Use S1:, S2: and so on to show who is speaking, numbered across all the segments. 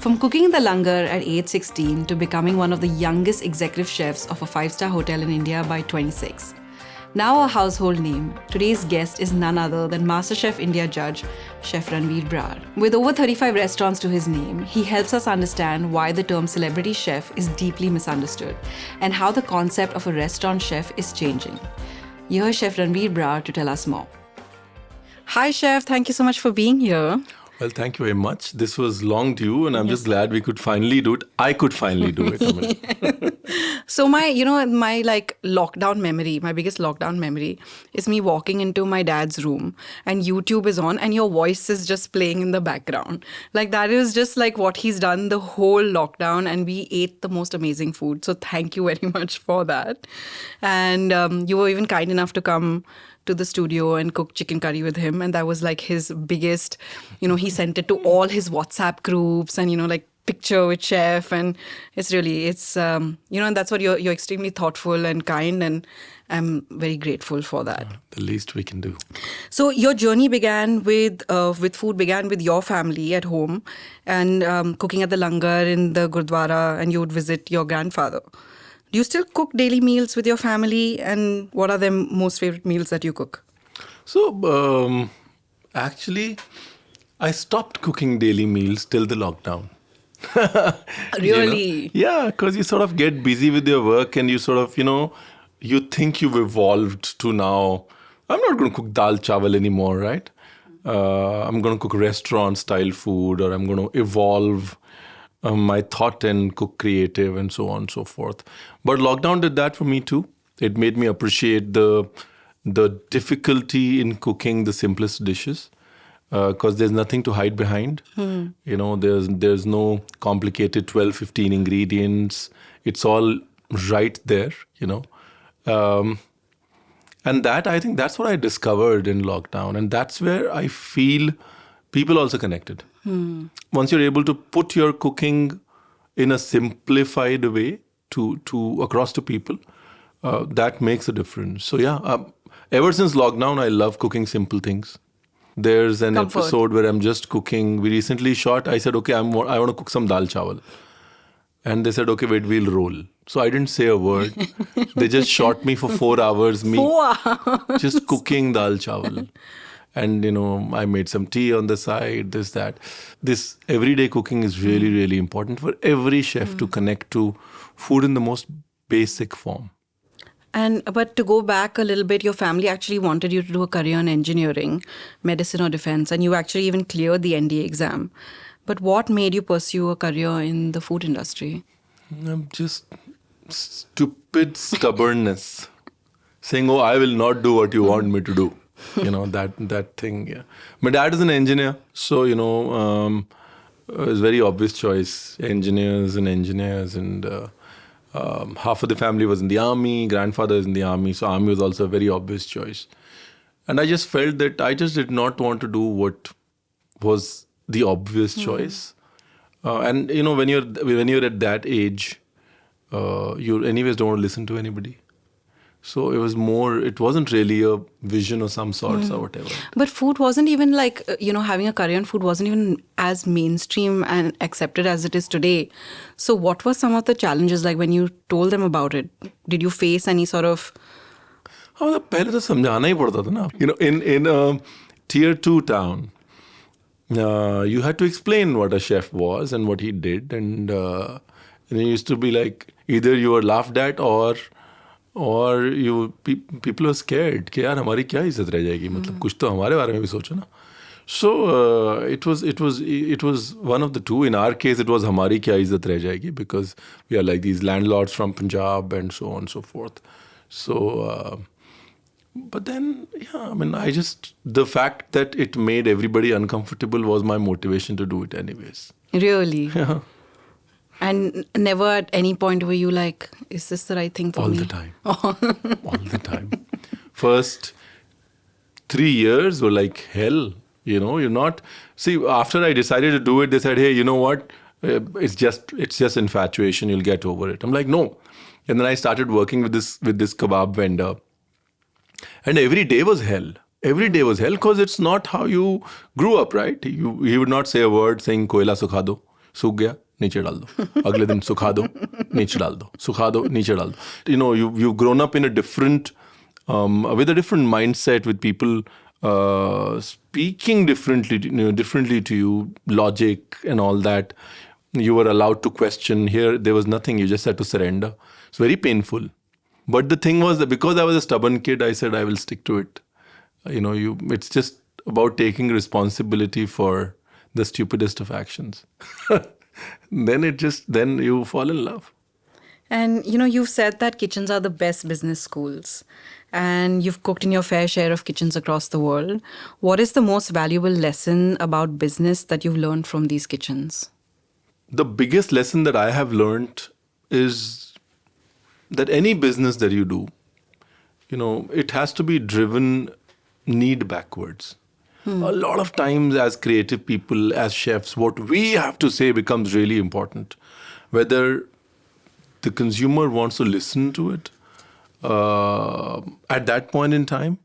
S1: From cooking in the langar at age 16 to becoming one of the youngest executive chefs of a 5-star hotel in India by 26. Now a household name, today's guest is none other than MasterChef India judge, Chef Ranveer Brar. With over 35 restaurants to his name, he helps us understand why the term celebrity chef is deeply misunderstood and how the concept of a restaurant chef is changing. Here's Chef Ranveer Brar to tell us more. Hi Chef, thank you so much for being here.
S2: Well, thank you very much. This was long due, and I'm just glad we could finally do it. I could finally do it. I mean.
S1: So my lockdown memory, my biggest lockdown memory is me walking into my dad's room and YouTube is on and your voice is just playing in the background. Like that is just like what he's done the whole lockdown, and we ate the most amazing food. So thank you very much for that. And you were even kind enough to come to the studio and cook chicken curry with him. And that was like his biggest, he sent it to all his WhatsApp groups and, like picture with chef. And it's and that's what you're extremely thoughtful and kind. And I'm very grateful for that.
S2: The least we can do.
S1: So your journey began with food, began with your family at home and cooking at the langar in the Gurdwara, and you would visit your grandfather. Do you still cook daily meals with your family, and what are the most favorite meals that you cook?
S2: So, actually, I stopped cooking daily meals till the lockdown.
S1: Really?
S2: Yeah, because you sort of get busy with your work and you sort of, you think you've evolved to now, I'm not going to cook dal chawal anymore, right? I'm going to cook restaurant-style food, or I'm going to evolve my thought and cook creative and so on and so forth. But lockdown did that for me too. It made me appreciate the difficulty in cooking the simplest dishes, because there's nothing to hide behind. There's no complicated 12, 15 ingredients. It's all right there, And that, I think that's what I discovered in lockdown. And that's where I feel people also connected. Once you're able to put your cooking in a simplified way to across to people, that makes a difference. So ever since lockdown, I love cooking simple things. There's an episode where I'm just cooking. We recently shot. I said, okay, I want to cook some dal chawal. And they said, okay, wait, we'll roll. So I didn't say a word. They just shot me for 4 hours.
S1: 4 hours?
S2: Just cooking dal chawal. And, I made some tea on the side, that. This everyday cooking is really, really important for every chef to connect to food in the most basic form.
S1: But to go back a little bit, your family actually wanted you to do a career in engineering, medicine or defense, and you actually even cleared the NDA exam. But what made you pursue a career in the food industry?
S2: Just stupid stubbornness. Saying, I will not do what you want me to do. That thing, yeah. My dad is an engineer, so, it was a very obvious choice. Engineers, and half of the family was in the army, grandfather is in the army, so army was also a very obvious choice. And I just felt that I just did not want to do what was the obvious choice. And, when you're at that age, you anyways don't want to listen to anybody. So it wasn't really a vision of some sorts or whatever.
S1: But food wasn't even like, having a career in food wasn't even as mainstream and accepted as it is today. So what were some of the challenges, like when you told them about it? Did you face any sort of...
S2: पहले तो समझाना ही पड़ता था ना. In a tier 2 town, you had to explain what a chef was and what he did. And it used to be like, either you were laughed at or people are scared कि यार हमारी क्या इज्जत रह जाएगी, मतलब कुछ तो हमारे बारे में भी सोचो ना. So it was one of the two. In our case, it was हमारी क्या इज्जत रह जाएगी, because we are like these landlords from Punjab and so on and so forth. So but then the fact that it made everybody uncomfortable was my motivation to do it anyways.
S1: Really?
S2: Yeah.
S1: And never at any point were you like, is this the right thing for me?
S2: All the time. All the time. First 3 years were like hell. You're not... See, after I decided to do it, they said, hey, you know what? It's just infatuation. You'll get over it. I'm like, no. And then I started working with this kebab vendor. And every day was hell. Every day was hell because it's not how you grew up, right? He would not say a word saying koila sukha do. सूख गया नीचे डाल दो, अगले दिन सुखा दो नीचे डाल दो, सुखा दो नीचे डाल दो. You've grown up in a different with a different mindset, with people speaking differently to you, logic and all that. You were allowed to question. Here there was nothing, you just had to surrender. It's very painful. But the thing was that because I was a stubborn kid, I said I will stick to it. It's just about taking responsibility for the stupidest of actions. Then you fall in love.
S1: And you've said that kitchens are the best business schools, and you've cooked in your fair share of kitchens across the world. What is the most valuable lesson about business that you've learned from these kitchens?
S2: The biggest lesson that I have learned is that any business that you do, it has to be driven need backwards. A lot of times as creative people, as chefs, what we have to say becomes really important. Whether the consumer wants to listen to it at that point in time,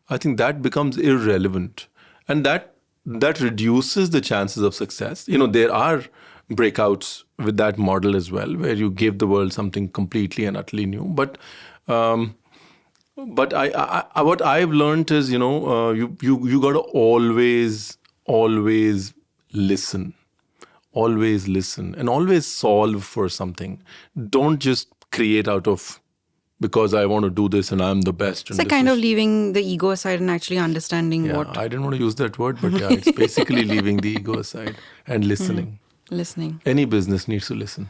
S2: I think that becomes irrelevant. And that reduces the chances of success. There are breakouts with that model as well, where you give the world something completely and utterly new. But what I've learned is, you got to always listen. Always listen and always solve for something. Don't just create out of because I want to do this and I'm the best.
S1: It's kind of leaving the ego aside and actually understanding what...
S2: I didn't want to use that word, but yeah, it's basically leaving the ego aside and listening.
S1: Listening.
S2: Any business needs to listen.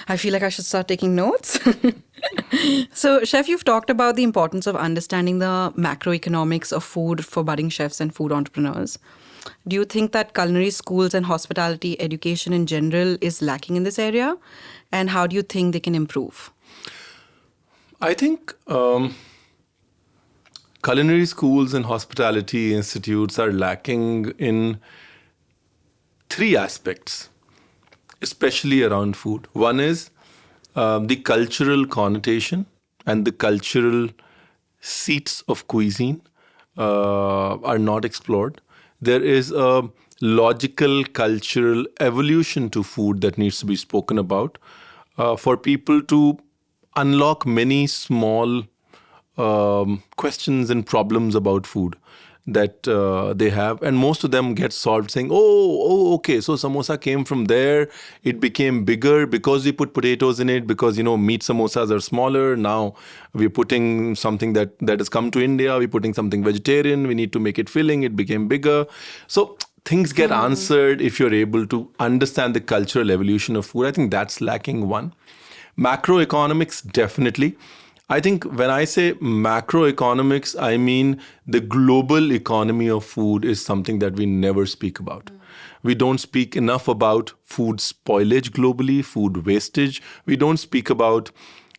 S1: I feel like I should start taking notes. So, Chef, you've talked about the importance of understanding the macroeconomics of food for budding chefs and food entrepreneurs. Do you think that culinary schools and hospitality education in general is lacking in this area? And how do you think they can improve?
S2: I think culinary schools and hospitality institutes are lacking in three aspects, especially around food. One is the cultural connotation and the cultural seats of cuisine are not explored. There is a logical cultural evolution to food that needs to be spoken about for people to unlock many small questions and problems about food that they have, and most of them get solved saying, okay, so samosa came from there, it became bigger because we put potatoes in it, because meat samosas are smaller, now we're putting something that has come to India, we're putting something vegetarian, we need to make it filling, it became bigger. So things get answered if you're able to understand the cultural evolution of food. I think that's lacking. One. Macroeconomics, definitely. I think when I say macroeconomics, I mean the global economy of food is something that we never speak about. We don't speak enough about food spoilage globally, food wastage. We don't speak about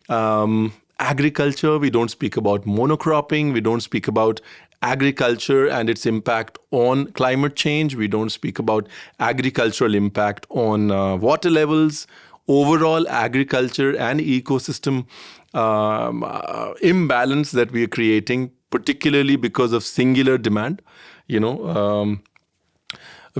S2: agriculture. We don't speak about monocropping. We don't speak about agriculture and its impact on climate change. We don't speak about agricultural impact on water levels, overall agriculture and ecosystem imbalance that we are creating, particularly because of singular demand. We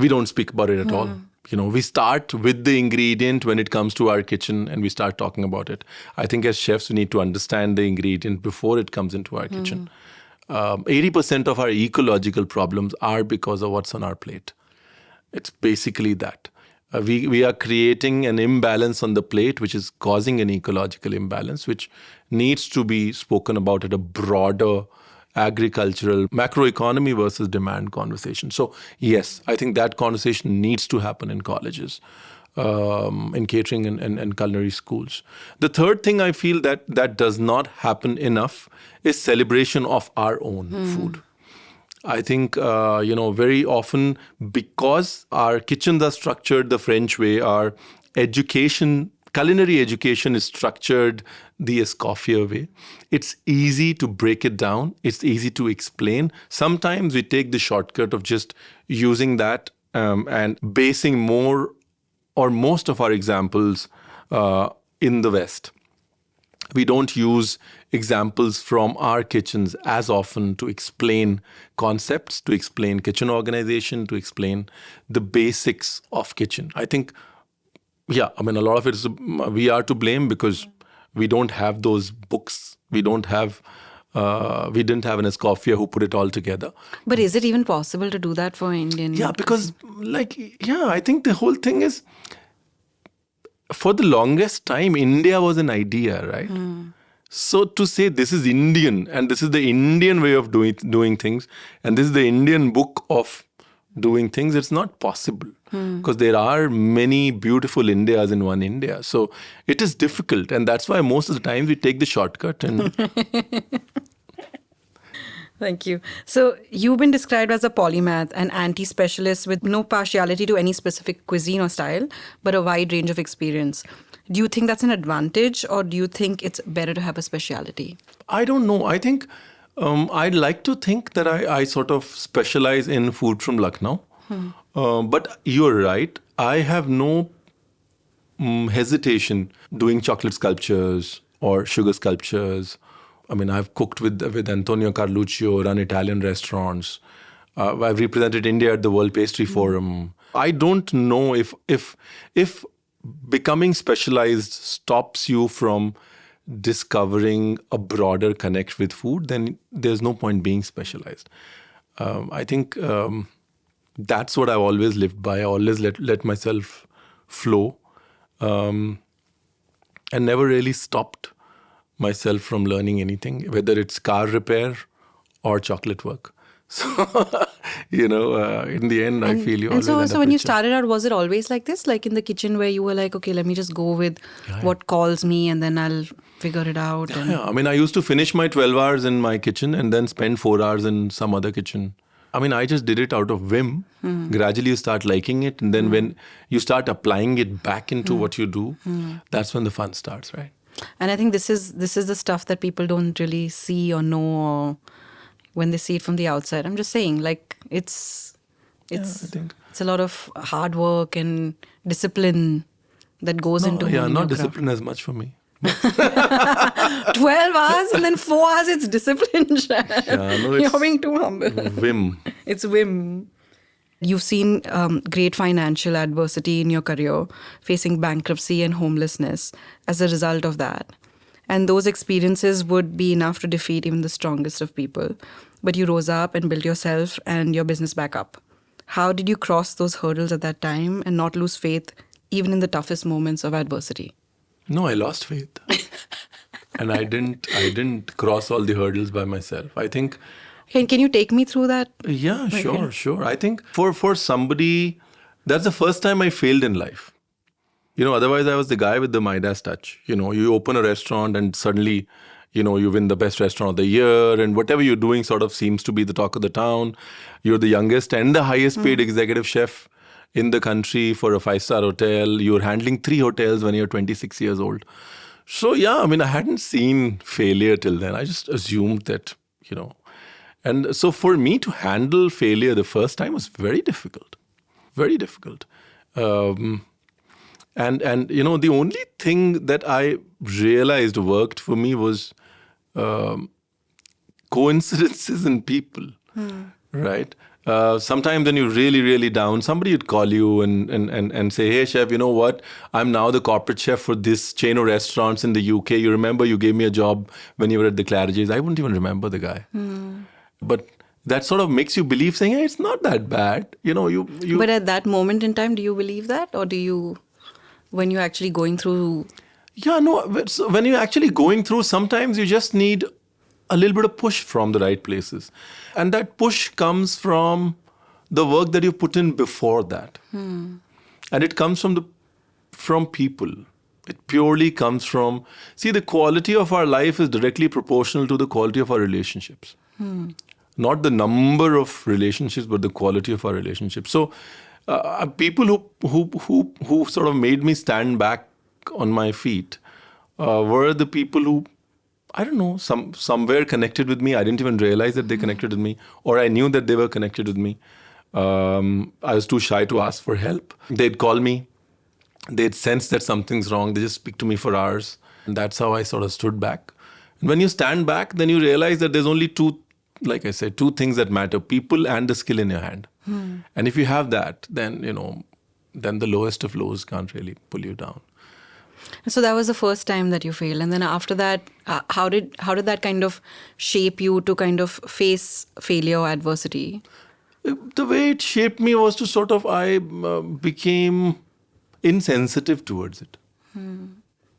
S2: don't speak about it at all. We start with the ingredient when it comes to our kitchen and we start talking about it. I think as chefs, we need to understand the ingredient before it comes into our kitchen. 80% of our ecological problems are because of what's on our plate. It's basically that. We are creating an imbalance on the plate, which is causing an ecological imbalance, which needs to be spoken about at a broader agricultural macroeconomy versus demand conversation. So yes, I think that conversation needs to happen in colleges, in catering and culinary schools. The third thing I feel that does not happen enough is celebration of our own food. I think, very often because our kitchens are structured the French way, our culinary education is structured the Escoffier way. It's easy to break it down. It's easy to explain. Sometimes we take the shortcut of just using that and basing more or most of our examples in the West. We don't use examples from our kitchens as often to explain concepts, to explain kitchen organization, to explain the basics of kitchen. I think, yeah, I mean, a lot of it is we are to blame because we don't have those books. We didn't have an Escoffier who put it all together.
S1: But is it even possible to do that for Indian?
S2: Yeah, because I think the whole thing is, for the longest time, India was an idea, right? So to say this is Indian and this is the Indian way of doing things and this is the Indian book of doing things, it's not possible because there are many beautiful Indias in one India. So it is difficult, and that's why most of the time we take the shortcut. And
S1: Thank you. So you've been described as a polymath, an anti-specialist with no partiality to any specific cuisine or style, but a wide range of experience. Do you think that's an advantage, or do you think it's better to have a speciality?
S2: I don't know. I think I'd like to think that I sort of specialize in food from Lucknow. But you're right. I have no hesitation doing chocolate sculptures or sugar sculptures. I mean, I've cooked with Antonio Carluccio, run Italian restaurants. I've represented India at the World Pastry Forum. I don't know if becoming specialized stops you from discovering a broader connect with food, then there's no point being specialized. I think that's what I've always lived by. I always let myself flow and never really stopped myself from learning anything, whether it's car repair or chocolate work. So, in the end, I feel you always end up
S1: So when you
S2: with
S1: started out, was it always like this? Like in the kitchen where you were like, okay, let me just go with what calls me and then I'll figure it out.
S2: Yeah, I mean, I used to finish my 12 hours in my kitchen and then spend 4 hours in some other kitchen. I mean, I just did it out of whim. Gradually, you start liking it. And then when you start applying it back into what you do, that's when the fun starts, right?
S1: And I think this is the stuff that people don't really see or know, or when they see it from the outside. I'm just saying, like, it's a lot of hard work and discipline that goes into
S2: Yeah,
S1: honing
S2: not
S1: your craft.
S2: discipline as much for me.
S1: 12 hours and then 4 hours it's discipline. You're being too humble.
S2: Whim.
S1: It's whim. You've seen great financial adversity in your career, facing bankruptcy and homelessness as a result of that. And those experiences would be enough to defeat even the strongest of people. But you rose up and built yourself and your business back up. How did you cross those hurdles at that time and not lose faith even in the toughest moments of adversity?
S2: No, I lost faith. And I didn't cross all the hurdles by myself. I think...
S1: Can you take me through that?
S2: Yeah, sure. I think for somebody, that's the first time I failed in life. Otherwise I was the guy with the Midas touch. You open a restaurant and suddenly, you win the best restaurant of the year and whatever you're doing sort of seems to be the talk of the town. You're the youngest and the highest paid executive chef in the country for a 5-star hotel. You're handling 3 hotels when you're 26 years old. So yeah, I mean, I hadn't seen failure till then. I just assumed that, And so for me to handle failure the first time was very difficult. Very difficult. And the only thing that I realized worked for me was coincidences in people, right? Sometimes when you're really, really down, somebody would call you and say, hey, chef, you know what? I'm now the corporate chef for this chain of restaurants in the UK. You remember you gave me a job when you were at the Claridge's. I wouldn't even remember the guy. But that sort of makes you believe, saying, hey, it's not that bad. You.
S1: But at that moment in time, do you believe that? Or do you, when you're actually going through...
S2: Yeah, no. So when you're actually going through, sometimes you just need a little bit of push from the right places. And that push comes from the work that you put in before that. And it comes from people. It purely comes from... See, the quality of our life is directly proportional to the quality of our relationships. Not the number of relationships, but the quality of our relationships. So people who sort of made me stand back on my feet were the people who, I don't know, somewhere connected with me. I didn't even realize that they connected with me, or I knew that they were connected with me. I was too shy to ask for help. They'd call me. They'd sense that something's wrong. They just speak to me for hours. And that's how I sort of stood back. And when you stand back, then you realize that there's only two, like I said, two things that matter: people and the skill in your hand. And if you have that, then, then the lowest of lows can't really pull you down.
S1: So that was the first time that you failed. And then after that, how did that kind of shape you to kind of face failure or adversity?
S2: The way it shaped me was to sort of, I became insensitive towards it.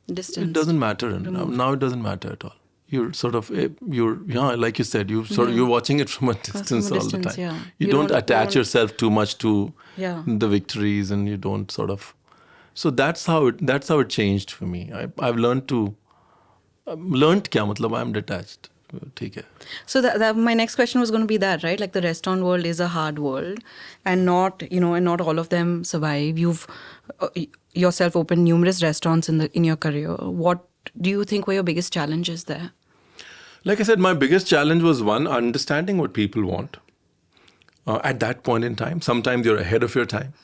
S1: Distance.
S2: It doesn't matter. Now it doesn't matter at all. You're sort of, like you said, you're watching it from a distance all the time.
S1: Yeah.
S2: You don't attach yourself too much to
S1: the
S2: victories, and you don't sort of. So that's how it changed for me. I've learned to, kya matlab, I'm detached. ठीक है.
S1: So that my next question was going to be that, right? Like the restaurant world is a hard world, and not all of them survive. You've yourself opened numerous restaurants in your career. What do you think were your biggest challenges there?
S2: Like I said, my biggest challenge was, one, understanding what people want at that point in time. Sometimes you're ahead of your time.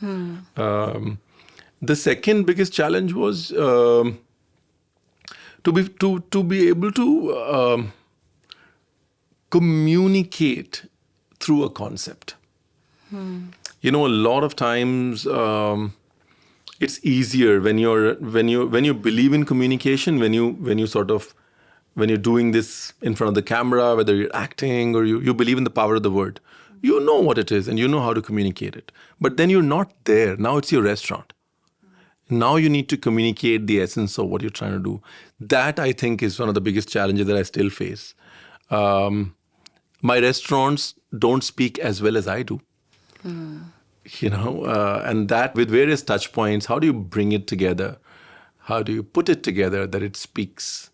S2: The second biggest challenge was to be able to communicate through a concept. A lot of times it's easier when you believe in communication, when you're doing this in front of the camera, whether you're acting or you believe in the power of the word. You know what it is and you know how to communicate it. But then you're not there. Now it's your restaurant. Now you need to communicate the essence of what you're trying to do. That, I think, is one of the biggest challenges that I still face. My restaurants don't speak as well as I do. And that, with various touch points, how do you bring it together? How do you put it together that it speaks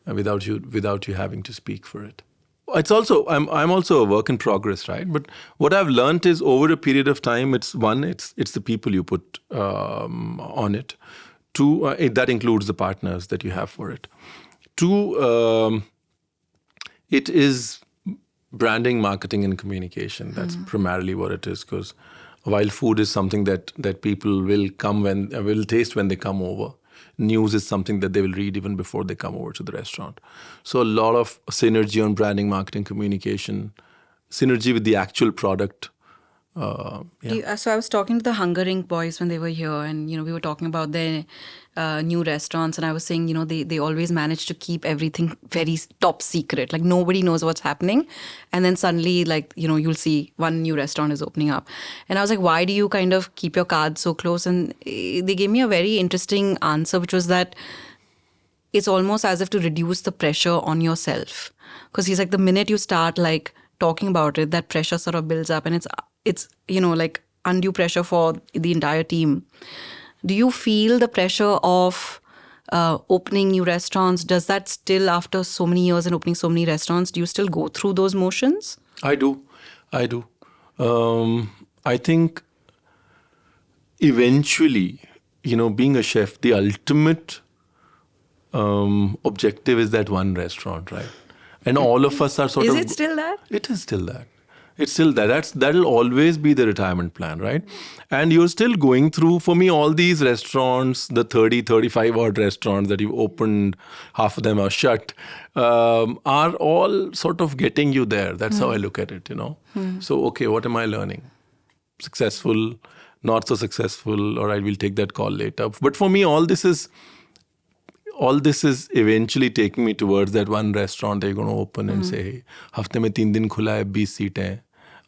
S2: without you having to speak for it? It's also, I'm also a work in progress, right? But what I've learned is, over a period of time, it's the people you put on it. Two, that includes the partners that you have for it. Two, it is branding, marketing, and communication. That's primarily what it is. Because while food is something that people will taste when they come over, news is something that they will read even before they come over to the restaurant. So a lot of synergy on branding, marketing, communication, synergy with the actual product.
S1: So I was talking to the Hunger Inc. boys when they were here, and we were talking about their new restaurants, and I was saying they always manage to keep everything very top secret, like nobody knows what's happening, and then suddenly you'll see one new restaurant is opening up, and I was like, why do you kind of keep your cards so close? And they gave me a very interesting answer, which was that it's almost as if to reduce the pressure on yourself, because he's like, the minute you start like talking about it, that pressure sort of builds up, and it's like undue pressure for the entire team. Do you feel the pressure of opening new restaurants? Does that still, after so many years and opening so many restaurants, do you still go through those motions?
S2: I do. I think eventually, being a chef, the ultimate objective is that one restaurant, right? And all of us are sort of...
S1: Is it still that?
S2: It is still that. It's still that. That'll always be the retirement plan, right? And you're still going through, for me, all these restaurants, the 30, 35 odd restaurants that you've opened, half of them are shut, are all sort of getting you there. That's how I look at it, So, okay, what am I learning? Successful, not so successful, all right, we'll take that call later. But for me, all this is eventually taking me towards that one restaurant that you're going to open and say, hey, hafte mein 3 din khula hai, 20 seats hain,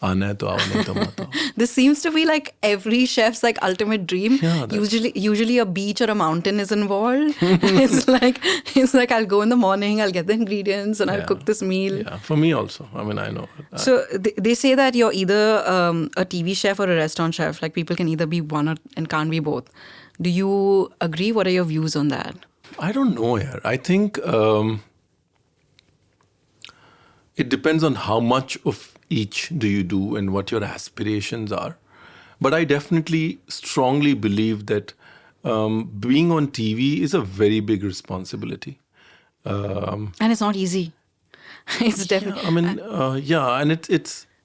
S2: aana hai to aao, nahi to mat aao.
S1: This seems to be like every chef's like ultimate dream. Yeah, usually a beach or a mountain is involved. It's like I'll go in the morning, I'll get the ingredients, and I'll cook this meal.
S2: Yeah, for me also. I mean, I know.
S1: So they say that you're either a TV chef or a restaurant chef. Like people can either be one and can't be both. Do you agree? What are your views on that?
S2: I don't know, yaar. I think it depends on how much of each do you do and what your aspirations are. But I definitely strongly believe that being on TV is a very big responsibility.
S1: And it's not easy. It's definitely...
S2: and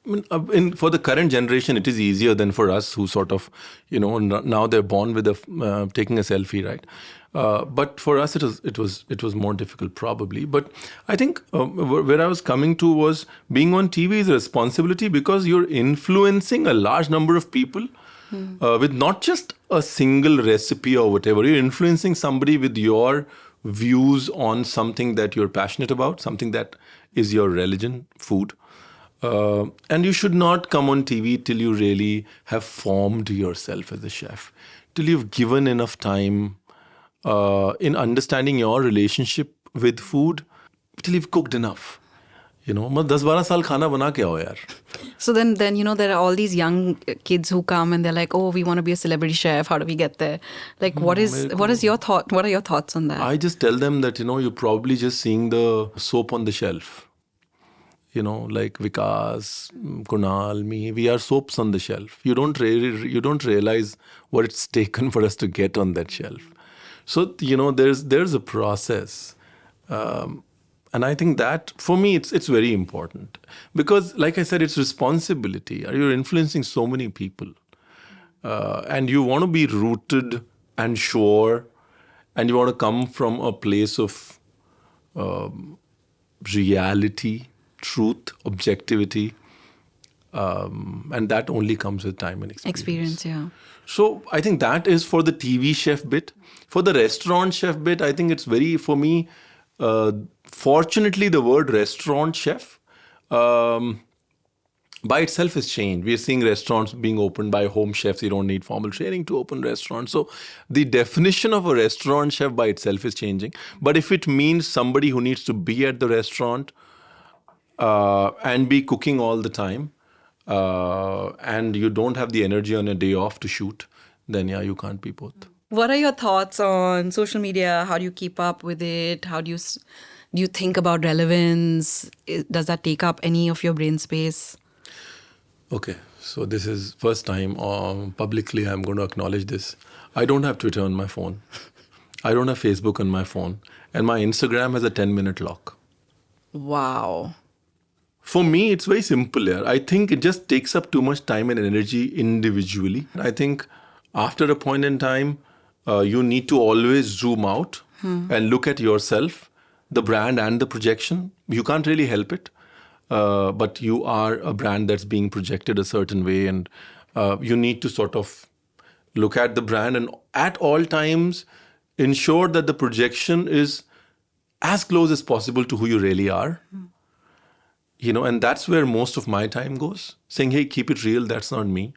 S2: I mean, for the current generation, it is easier than for us who sort of, now they're born with taking a selfie, right? But for us, it was more difficult probably. But I think where I was coming to was being on TV is a responsibility because you're influencing a large number of people with not just a single recipe or whatever. You're influencing somebody with your views on something that you're passionate about, something that is your religion, food. And you should not come on TV till you really have formed yourself as a chef, till you've given enough time in understanding your relationship with food, till you've cooked enough. मैं 10-12 साल खाना बना के आओ यार.
S1: So then there are all these young kids who come and they're like, oh, we want to be a celebrity chef. How do we get there? Like, what is your thought? What are your thoughts on that?
S2: I just tell them that, you're probably just seeing the soap on the shelf. Like Vikas, Kunal, me, we are soaps on the shelf. You don't realize what it's taken for us to get on that shelf. So, there's a process. And I think that, for me, it's very important. Because, like I said, it's responsibility. You're influencing so many people. And you want to be rooted and sure. And you want to come from a place of reality, truth, objectivity. And that only comes with time and experience.
S1: Yeah.
S2: So I think that is for the TV chef bit. For the restaurant chef bit, I think it's very, for me, fortunately, the word restaurant chef by itself has changed. We are seeing restaurants being opened by home chefs. You don't need formal training to open restaurants. So the definition of a restaurant chef by itself is changing. But if it means somebody who needs to be at the restaurant and be cooking all the time, and you don't have the energy on a day off to shoot, then yeah, you can't be both.
S1: What are your thoughts on social media? How do you keep up with it? How do you think about relevance? Does that take up any of your brain space?
S2: Okay, so this is first time publicly I'm going to acknowledge this. I don't have Twitter on my phone. I don't have Facebook on my phone. And my Instagram has a 10-minute lock.
S1: Wow.
S2: For me, it's very simple here. I think it just takes up too much time and energy individually. I think after a point in time, you need to always zoom out and look at yourself, the brand and the projection. You can't really help it, but you are a brand that's being projected a certain way, and you need to sort of look at the brand and at all times ensure that the projection is as close as possible to who you really are. And that's where most of my time goes, saying, hey, keep it real, that's not me.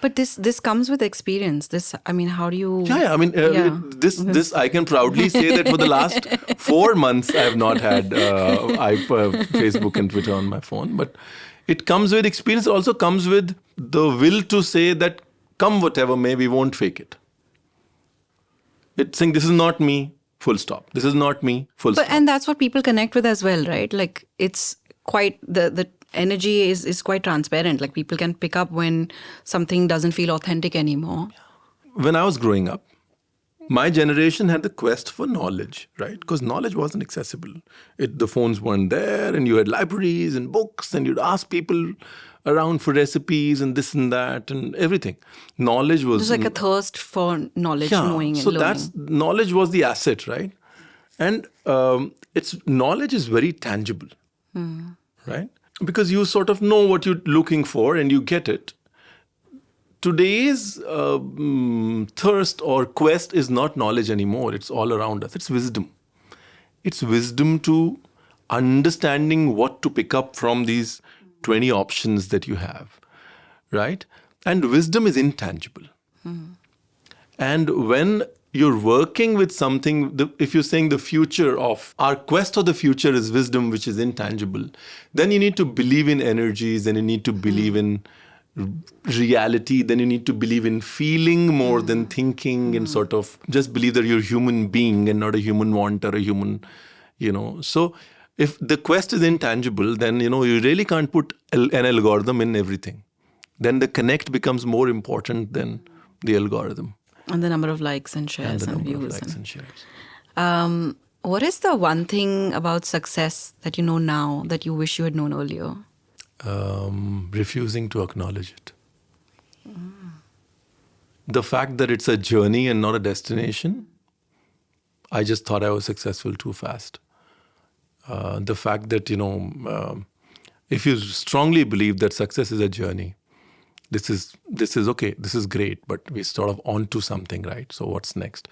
S1: But this comes with experience. How do you?
S2: This I can proudly say that for the last 4 months I have not had Facebook and Twitter on my phone. But it comes with experience. It also comes with the will to say that come whatever may, we won't fake it. It's saying this is not me. Full stop. This is not me. Full stop.
S1: And that's what people connect with as well, right? Like it's quite the energy is quite transparent. Like people can pick up when something doesn't feel authentic anymore.
S2: When I was growing up, my generation had the quest for knowledge, right? Because knowledge wasn't accessible. The phones weren't there, and you had libraries and books, and you'd ask people around for recipes and this and that and everything. Knowledge was...
S1: It was like a thirst for knowledge, knowing and learning.
S2: So knowledge was the asset, right? And knowledge is very tangible, right? Because you sort of know what you're looking for and you get it. Today's thirst or quest is not knowledge anymore. It's all around us. It's wisdom. It's wisdom to understanding what to pick up from these 20 options that you have, right? And wisdom is intangible. And when you're working with something, if you're saying the future of our quest for the future is wisdom, which is intangible, then you need to believe in energies, and you need to believe in reality, then you need to believe in feeling more than thinking, and sort of just believe that you're a human being and not a human want or a human, So if the quest is intangible, then, you really can't put an algorithm in everything. Then the connect becomes more important than the algorithm.
S1: And the number of likes and shares and views.
S2: Shares.
S1: What is the one thing about success that you know now that you wish you had known earlier?
S2: refusing to acknowledge it. The fact that it's a journey and not a destination, I just thought I was successful too fast. The fact that, if you strongly believe that success is a journey, this is okay, this is great, but we're sort of on to something, right? So what's next?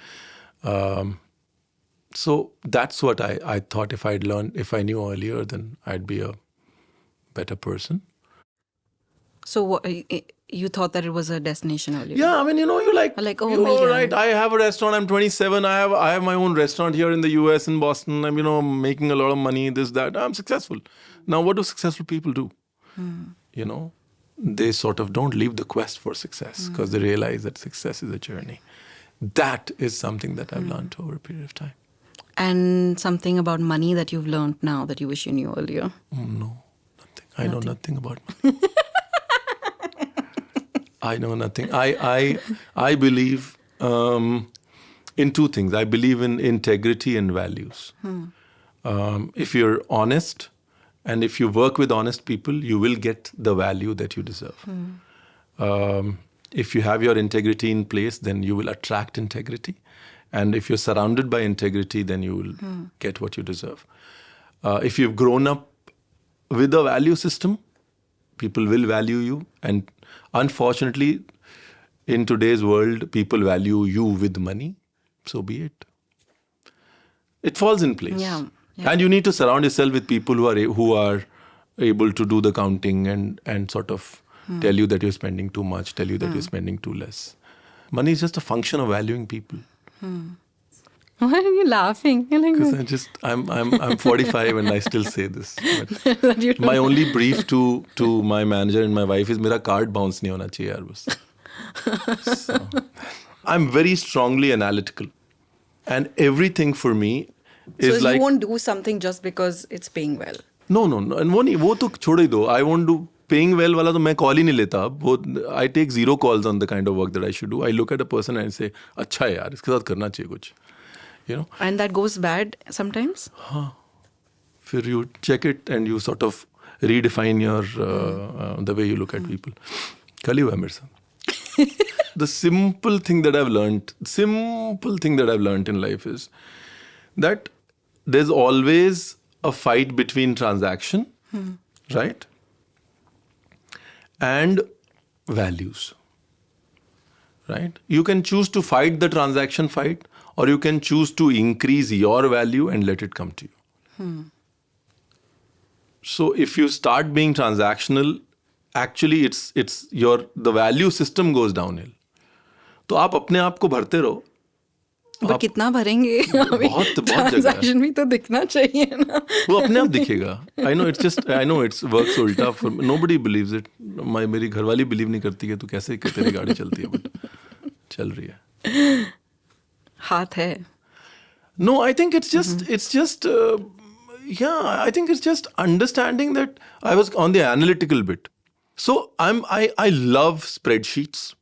S2: So that's what I thought if I knew earlier, then I'd be a better person.
S1: So you thought that it was a destination earlier?
S2: Yeah, I mean, you're like,
S1: oh,
S2: right, I have a restaurant, I'm 27, I have my own restaurant here in the US, in Boston, I'm, making a lot of money, this, that, I'm successful. Now, what do successful people do? They sort of don't leave the quest for success because they realize that success is a journey. That is something that I've learned over a period of time.
S1: And something about money that you've learned now that you wish you knew earlier?
S2: No, nothing. I know nothing about money. I know nothing. I believe in two things. I believe in integrity and values. If you're honest and if you work with honest people, you will get the value that you deserve. If you have your integrity in place, then you will attract integrity. And if you're surrounded by integrity, then you will get what you deserve. If you've grown up with a value system, people will value you. And unfortunately, in today's world, people value you with money. So be it. It falls in place.
S1: Yeah.
S2: And you need to surround yourself with people who are able to do the counting and sort of tell you that you're spending too much, tell you that you're spending too less. Money is just a function of valuing people.
S1: Why are you laughing?
S2: Because I'm 45 and I still say this. My only brief to my manager and my wife is मेरा card bounce नहीं होना चाहिए यार बस. So, I'm very strongly analytical, and everything for me is
S1: so
S2: like.
S1: you won't do something just because it's paying well.
S2: No, and वो तो छोड़ ही दो. I won't do paying well वाला तो मैं call ही नहीं लेता. I take 0 calls on the kind of work that I should do. I look at a person and I say, अच्छा है यार, इसके साथ करना चाहिए कुछ.
S1: And that goes bad sometimes?
S2: Then you check it and you sort of redefine your the way you look at people. कल ही हुआ मेरे साथ. The simple thing that I've learned in life is that there's always a fight between transaction, right? And values, right? You can choose to fight the transaction fight, or you can choose to increase your value and let it come to you. So if you start being transactional, actually the value system goes downhill. तो आप अपने आप को भरते रहो.
S1: But कितना भरेंगे?
S2: बहुत जगह.
S1: Transaction भी तो दिखना चाहिए ना.
S2: वो अपने आप दिखेगा. I know it's works उल्टा. Nobody believes it. मेरी घरवाली believe नहीं करती है तो कैसे तेरी गाड़ी चलती है, but चल रही है.
S1: हाथ है.
S2: No, I think it's just I think it's just understanding that I was on the analytical bit. So I love spreadsheets.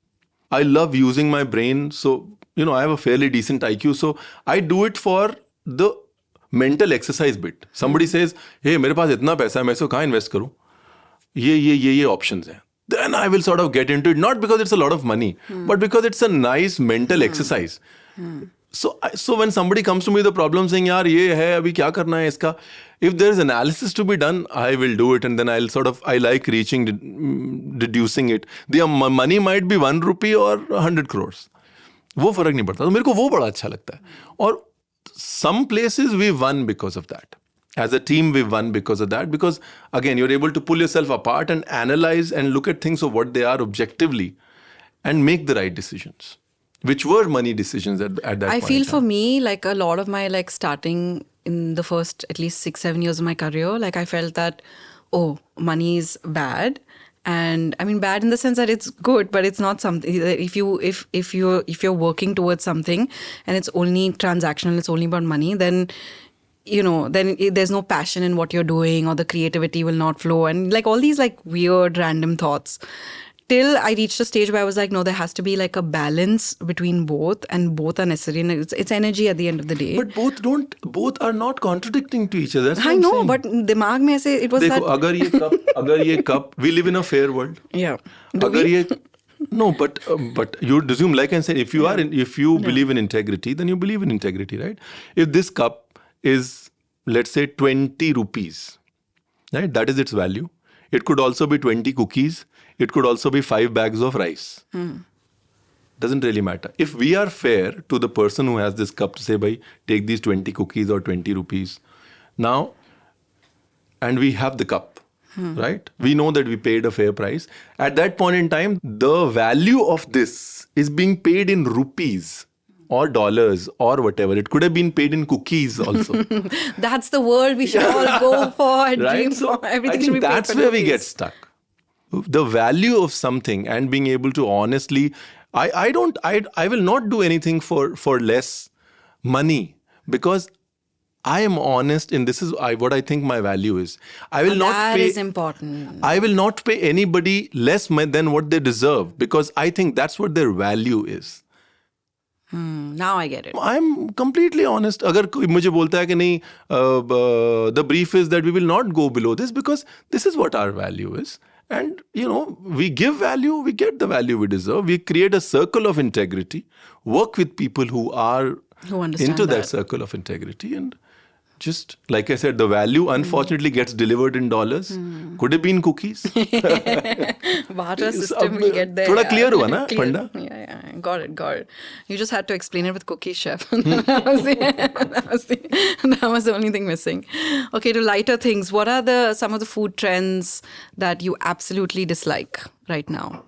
S2: I love using my brain. So, I have a fairly decent IQ. So I do it for the mental exercise bit. Somebody says, hey, मेरे पास इतना पैसा है, मैं इसको कहाँ invest करूँ? ये options हैं. Then I will sort of get into it, not because it's a lot of money, but because it's a nice mental exercise. So when somebody comes to me with the problem saying, yaar, ye hai, abhi kya karna hai iska? If there is analysis to be done, I will do it. And then I like deducing it. The money might be 1 rupee or 100 crores. वो फर्क नहीं पड़ता. तो मेरे को वो बड़ा अच्छा लगता है. और some places we won because of that. As a team, we won because of that. Because again, you're able to pull yourself apart and analyze and look at things of what they are objectively and make the right decisions. Which were money decisions at that point.
S1: I feel for me, like a lot of my starting in the first at least 6-7 years of my career, I felt that, money is bad. And I mean bad in the sense that it's good, but it's not something that if you're working towards something and it's only transactional, it's only about money, then there's no passion in what you're doing, or the creativity will not flow, and all these weird random thoughts. till I reached a stage where I was like, no, there has to be like a balance between both, and both are necessary. And it's energy at the end of the day.
S2: But both are not contradicting to each other. That's what
S1: I
S2: I'm
S1: know,
S2: saying.
S1: but dimag mein se, it was
S2: देखो,
S1: that.
S2: अगर ये cup, we live in a fair world.
S1: Yeah.
S2: अगर ये no, but you assume, like I said, if you believe in integrity, then you believe in integrity, right? If this cup is, let's say, 20 rupees, right? That is its value. It could also be 20 cookies. It could also be 5 bags of rice. Doesn't really matter. If we are fair to the person who has this cup to say, bhai, take these 20 cookies or 20 rupees. Now, and we have the cup, right? We know that we paid a fair price. At that point in time, the value of this is being paid in rupees or dollars or whatever. It could have been paid in cookies also.
S1: That's the world we should all go for and
S2: Right?
S1: dream
S2: So
S1: for. Everything
S2: I
S1: should be
S2: think
S1: paid
S2: that's
S1: for
S2: where we
S1: cookies.
S2: get stuck. The value of something and being able to honestly, I will not do anything for less money, because I am honest in this is what I think my value is. I will not
S1: That
S2: pay.
S1: is important.
S2: I will not pay anybody less than what they deserve, because I think that's what their value is.
S1: Now I get it.
S2: I'm completely honest. अगर कोई मुझे बोलता है कि नहीं, the brief is that we will not go below this because this is what our value is. And, we give value, we get the value we deserve. We create a circle of integrity, work with people who are
S1: understand
S2: into that
S1: that.
S2: circle of integrity. And just, like I said, the value unfortunately gets delivered in dollars. Could have been cookies.
S1: Barter system will get there.
S2: थोड़ा
S1: yeah.
S2: clear हुआ ना,
S1: Clear.
S2: Panda?
S1: Yeah. Got it. You just had to explain it with cookie, chef. that was the only thing missing. Okay, to lighter things, what are some of the food trends that you absolutely dislike right now?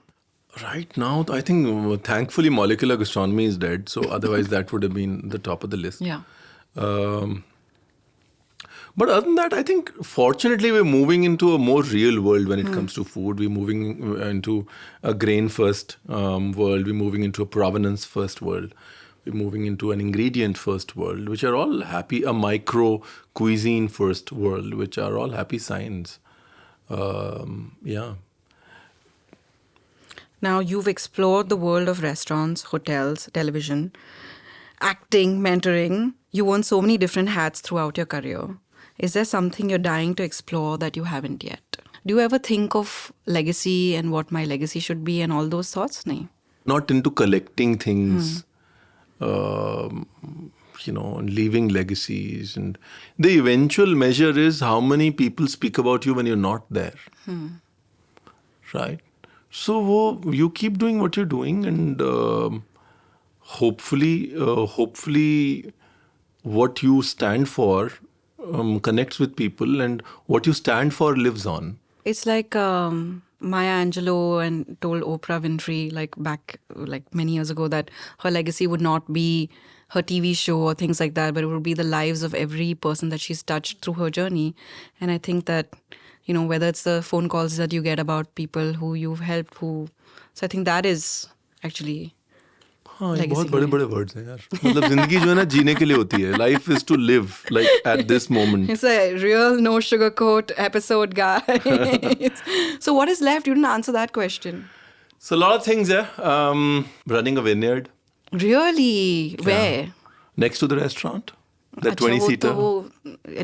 S2: Right now, I think, thankfully, molecular gastronomy is dead. So otherwise, that would have been the top of the list.
S1: Yeah.
S2: But other than that, I think, fortunately, we're moving into a more real world when it comes to food. We're moving into a grain-first world. We're moving into a provenance-first world. We're moving into an ingredient-first world, which are all happy, a micro-cuisine-first world, which are all happy signs. Yeah.
S1: Now, you've explored the world of restaurants, hotels, television, acting, mentoring. You worn so many different hats throughout your career. Is there something you're dying to explore that you haven't yet? Do you ever think of legacy and what my legacy should be and all those thoughts? No.
S2: Not into collecting things, leaving legacies. And the eventual measure is how many people speak about you when you're not there. Right? So you keep doing what you're doing, and hopefully what you stand for connects with people, and what you stand for lives on.
S1: It's like Maya Angelou and told Oprah Winfrey back many years ago that her legacy would not be her TV show or things like that, but it would be the lives of every person that she's touched through her journey. And I think that, whether it's the phone calls that you get about people who you've helped, so I think that is actually
S2: हाँ, ये बहुत बड़े words हैं यार. मतलब जिंदगी जो है ना जीने के लिए होती है. Life is to live at this moment.
S1: It's a real NoSugarCoat episode, guys. So what is left? You didn't answer that question.
S2: So a lot of things, yeah. Running a vineyard.
S1: Really? Where?
S2: Next to the restaurant. The
S1: अच्छा,
S2: 20-seater.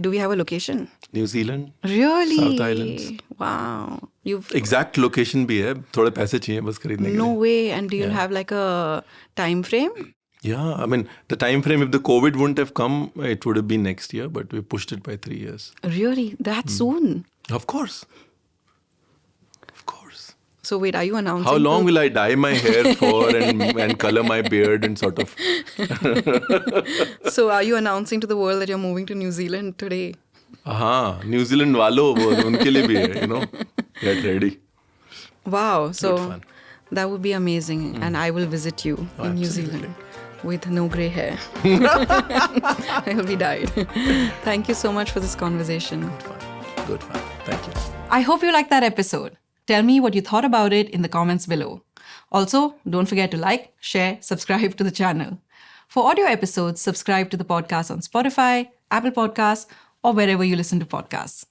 S1: Do we have a location?
S2: New Zealand.
S1: Really?
S2: South Islands.
S1: Wow.
S2: Exact location भी है. थोड़े पैसे चाहिए बस खरीदने के लिए.
S1: No way. And do you have a time frame?
S2: Yeah, I mean, the time frame, if the COVID wouldn't have come, it would have been next year, but we pushed it by 3 years.
S1: Really? That soon?
S2: Of course. Of course.
S1: So wait, are you announcing?
S2: How long will I dye my hair for and color my beard and sort of...
S1: So are you announcing to the world that you're moving to New Zealand today?
S2: हाँ, New Zealand वालों उनके लिए भी है, get ready.
S1: Wow, so
S2: fun.
S1: That would be amazing, and I will visit you in New
S2: absolutely.
S1: Zealand with no grey hair. I will be dyed. Thank you so much for this conversation.
S2: Good fun. Thank you.
S1: I hope you liked that episode. Tell me what you thought about it in the comments below. Also, don't forget to like, share, subscribe to the channel. For audio episodes, subscribe to the podcast on Spotify, Apple Podcasts, or wherever you listen to podcasts.